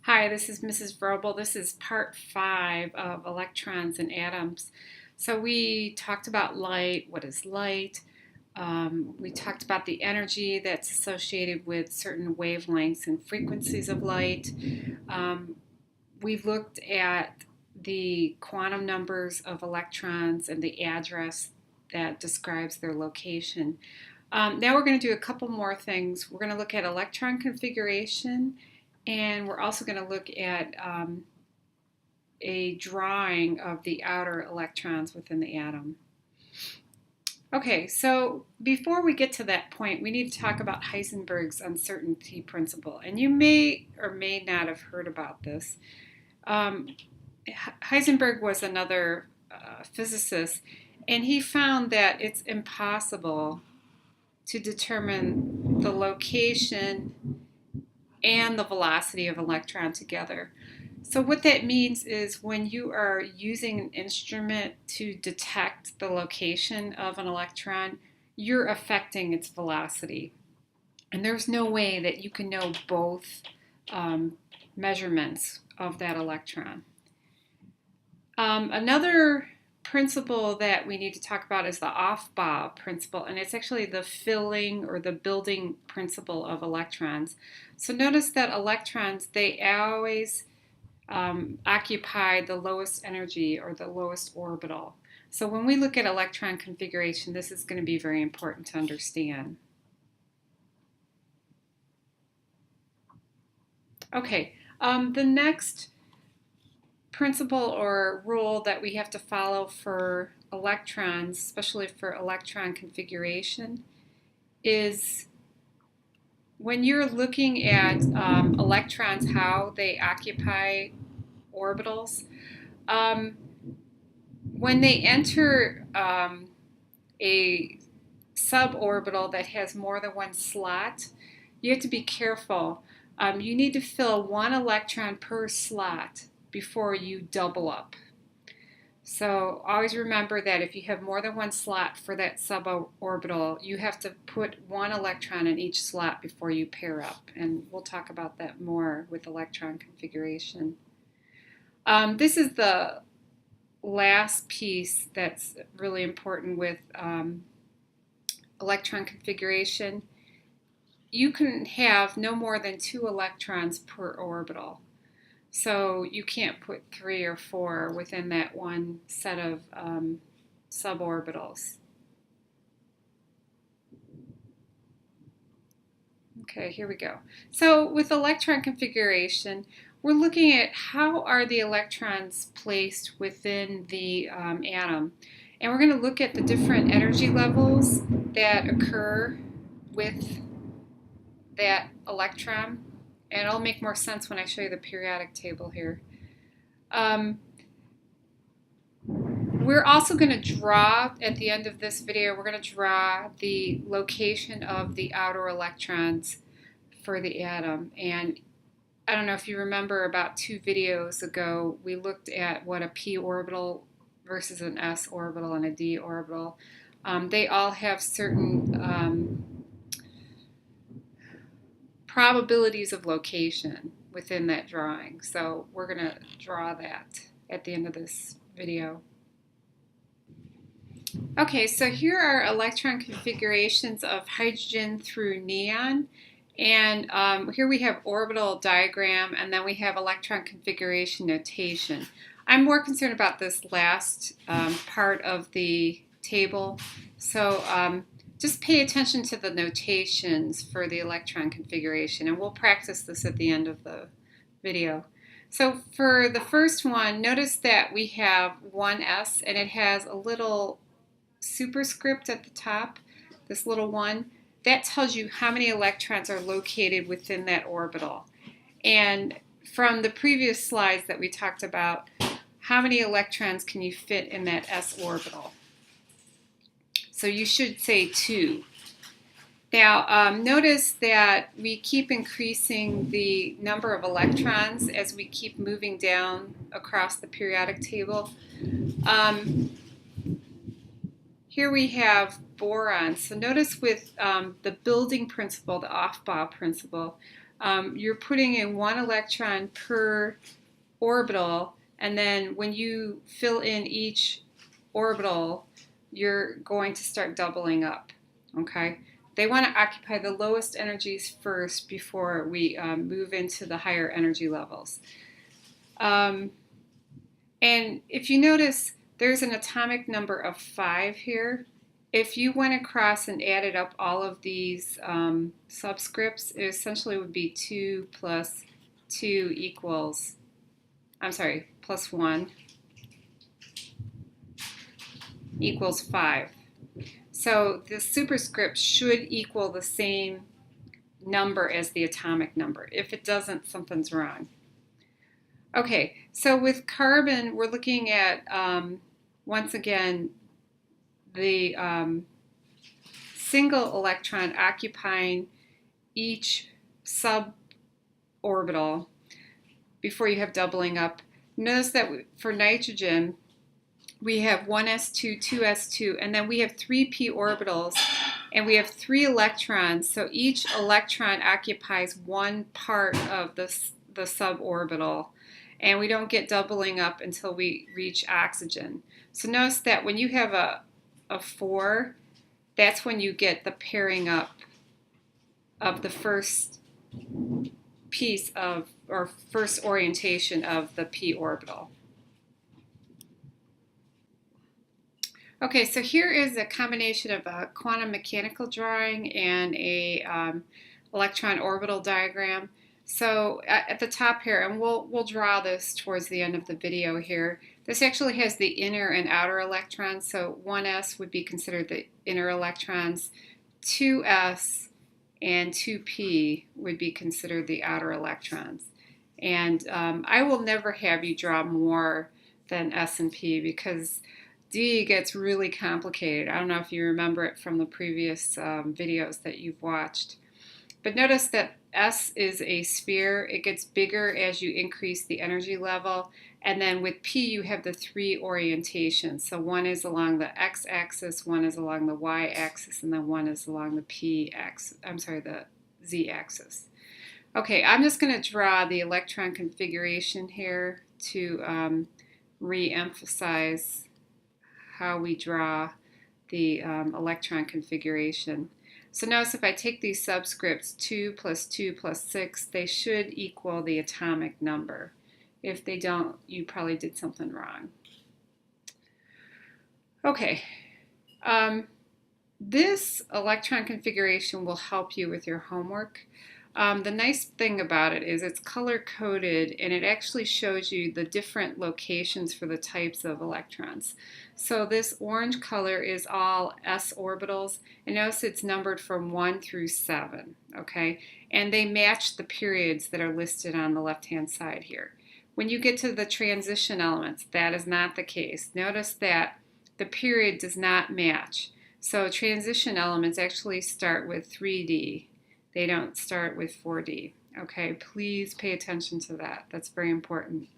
Hi, this is Mrs. Vrobel. This is part 5 of electrons and atoms. So we talked about light, what is light. We talked about the energy that's associated with certain wavelengths and frequencies of light. Um, we looked at the quantum numbers of electrons and the address that describes their location. Now we're going to do a couple more things. We're going to look at electron configuration, and we're also going to look at a drawing of the outer electrons within the atom. Okay, so before we get to that point, we need to talk about Heisenberg's uncertainty principle. And you may or may not have heard about this. Heisenberg was another physicist, and he found that it's impossible to determine the location and the velocity of an electron together. So what that means is when you are using an instrument to detect the location of an electron, you're affecting its velocity. And there's no way that you can know both measurements of that electron. Another principle that we need to talk about is the Aufbau principle, and it's actually the filling or the building principle of electrons. So notice that electrons, they always occupy the lowest energy or the lowest orbital. So when we look at electron configuration, this is going to be very important to understand. Okay, the next principle or rule that we have to follow for electrons, especially for electron configuration, is when you're looking at electrons, how they occupy orbitals, when they enter a suborbital that has more than one slot, you have to be careful. You need to fill one electron per slot before you double up. So always remember that if you have more than one slot for that suborbital, you have to put one electron in each slot before you pair up. And we'll talk about that more with electron configuration. This is the last piece that's really important with electron configuration. You can have no more than 2 electrons per orbital. So you can't put 3 or 4 within that one set of suborbitals. Okay, here we go. So with electron configuration, we're looking at how are the electrons placed within the atom. And we're going to look at the different energy levels that occur with that electron. And it'll make more sense when I show you the periodic table here. We're also going to draw, at the end of this video, we're going to draw the location of the outer electrons for the atom. And I don't know if you remember, about 2 videos ago, we looked at what a p orbital versus an s orbital and a d orbital. They all have certain probabilities of location within that drawing. So we're going to draw that at the end of this video. Okay, so here are electron configurations of hydrogen through neon. And here we have orbital diagram, and then we have electron configuration notation. I'm more concerned about this last part of the table. So just pay attention to the notations for the electron configuration, and we'll practice this at the end of the video. So for the first one, notice that we have 1s, and it has a little superscript at the top, this little 1. That tells you how many electrons are located within that orbital. And from the previous slides that we talked about, how many electrons can you fit in that s orbital? So you should say 2. Now, notice that we keep increasing the number of electrons as we keep moving down across the periodic table. Here we have boron. So notice with the building principle, the Aufbau principle, you're putting in 1 electron per orbital, and then when you fill in each orbital, you're going to start doubling up, okay? They want to occupy the lowest energies first before we move into the higher energy levels. And if you notice, there's an atomic number of 5 here. If you went across and added up all of these subscripts, it essentially would be 2 plus 2 equals, plus 1 equals 5. So the superscript should equal the same number as the atomic number. If it doesn't, something's wrong. Okay, so with carbon, we're looking at, once again, the single electron occupying each suborbital before you have doubling up. Notice that for nitrogen, we have 1s2, 2s2, and then we have 3 p orbitals, and we have 3 electrons, so each electron occupies one part of the suborbital, and we don't get doubling up until we reach oxygen. So notice that when you have a 4, that's when you get the pairing up of the first piece of, or first orientation of the p orbital. Okay, so here is a combination of a quantum mechanical drawing and a electron orbital diagram. So at the top here, and we'll draw this towards the end of the video here, this actually has the inner and outer electrons. So 1s would be considered the inner electrons, 2s and 2p would be considered the outer electrons. And I will never have you draw more than s and p, because D gets really complicated. I don't know if you remember it from the previous videos that you've watched. But notice that S is a sphere. It gets bigger as you increase the energy level. And then with P, you have the 3 orientations. So one is along the x-axis, one is along the y-axis, and then one is along the the z-axis. Okay, I'm just going to draw the electron configuration here to re-emphasize how we draw the electron configuration. So notice if I take these subscripts, 2 plus 2 plus 6, they should equal the atomic number. If they don't, you probably did something wrong. Okay, this electron configuration will help you with your homework. The nice thing about it is it's color-coded, and it actually shows you the different locations for the types of electrons. So this orange color is all s orbitals, and notice it's numbered from 1 through 7, okay? And they match the periods that are listed on the left-hand side here. When you get to the transition elements, that is not the case. Notice that the period does not match. So transition elements actually start with 3D. They don't start with 4D. Okay, please pay attention to that. That's very important.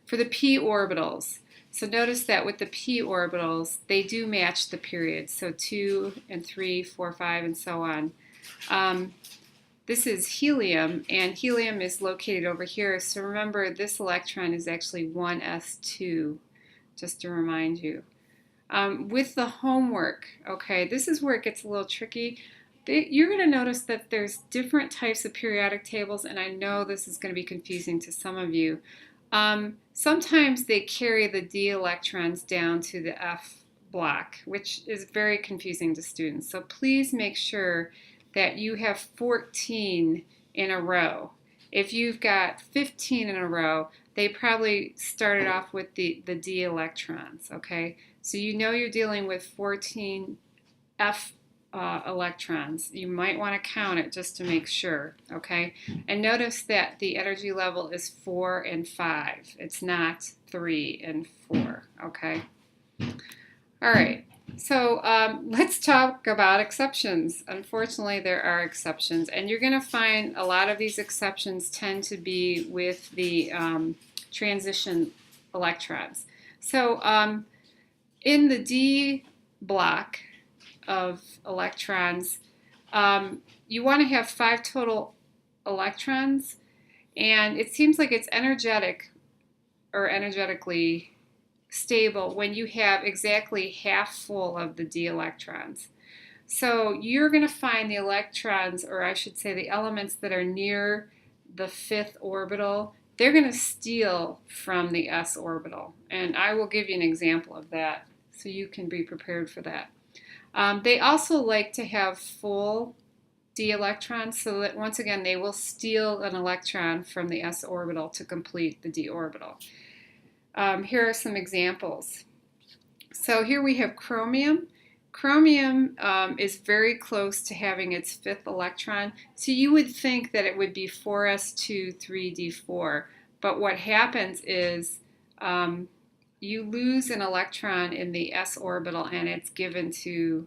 For the p orbitals, so notice that with the p orbitals, they do match the periods. So 2 and 3, 4, 5, and so on. This is helium, and helium is located over here. So remember, this electron is actually 1s2, just to remind you. With the homework, okay, this is where it gets a little tricky. You're going to notice that there's different types of periodic tables, and I know this is going to be confusing to some of you. Sometimes they carry the d electrons down to the f block, which is very confusing to students. So please make sure that you have 14 in a row. If you've got 15 in a row, they probably started off with the d electrons, okay? So you know you're dealing with 14 f electrons. You might want to count it just to make sure, okay? And notice that the energy level is 4 and 5. It's not 3 and 4, okay? All right, so let's talk about exceptions. Unfortunately, there are exceptions, and you're going to find a lot of these exceptions tend to be with the transition electrons. So in the d block of electrons, you want to have 5 total electrons, and it seems like it's energetic or energetically stable when you have exactly half full of the d electrons. So you're going to find the electrons, or I should say the elements that are near the 5th orbital, they're going to steal from the s orbital. And I will give you an example of that so you can be prepared for that. They also like to have full d electrons, so that once again they will steal an electron from the s orbital to complete the d orbital. Here are some examples. So here we have chromium. Chromium is very close to having its 5th electron, so you would think that it would be 4s2 3d4, but what happens is you lose an electron in the s orbital and it's given to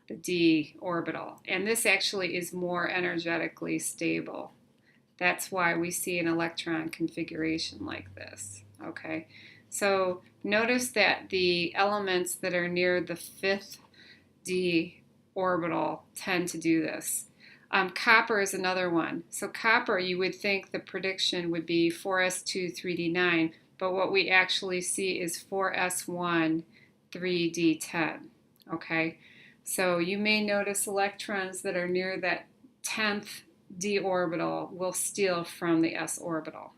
the d orbital, and this actually is more energetically stable. That's why we see an electron configuration like this. Okay, so notice that the elements that are near the 5th d orbital tend to do this. Copper is another one. So copper, you would think the prediction would be 4s2 3d9, but what we actually see is 4s1 3d10. Okay, so you may notice electrons that are near that 10th d orbital will steal from the s orbital.